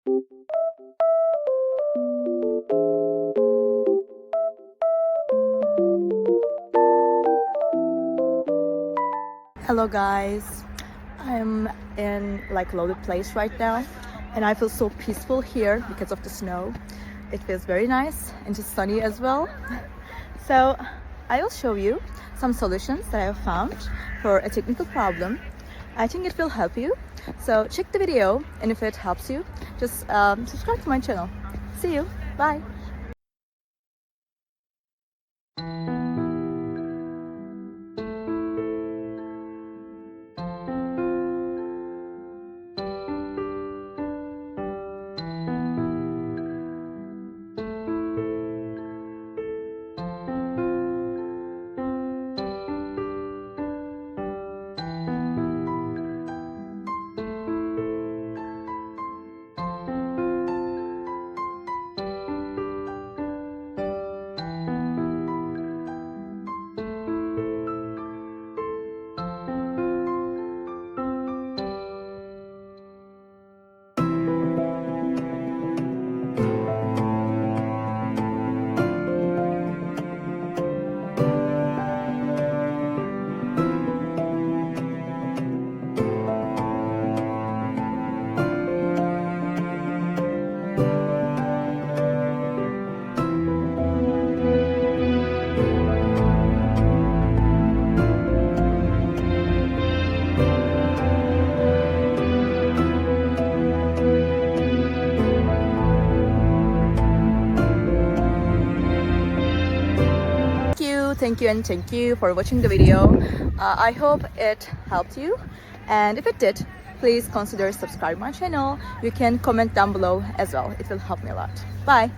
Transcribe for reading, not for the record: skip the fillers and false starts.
Hello guys, I'm in like loaded place right now and I feel so peaceful here because of the snow. It feels very nice and just sunny as well. So I will show you some solutions that I have found for a technical problem. I think it will help you. So check the video, and if it helps you, just subscribe to my channel. See you. Bye. Thank you and thank you for watching the video. I hope it helped you, and if it did, please consider subscribing my channel. You can comment down below as well. It will help me a lot. Bye.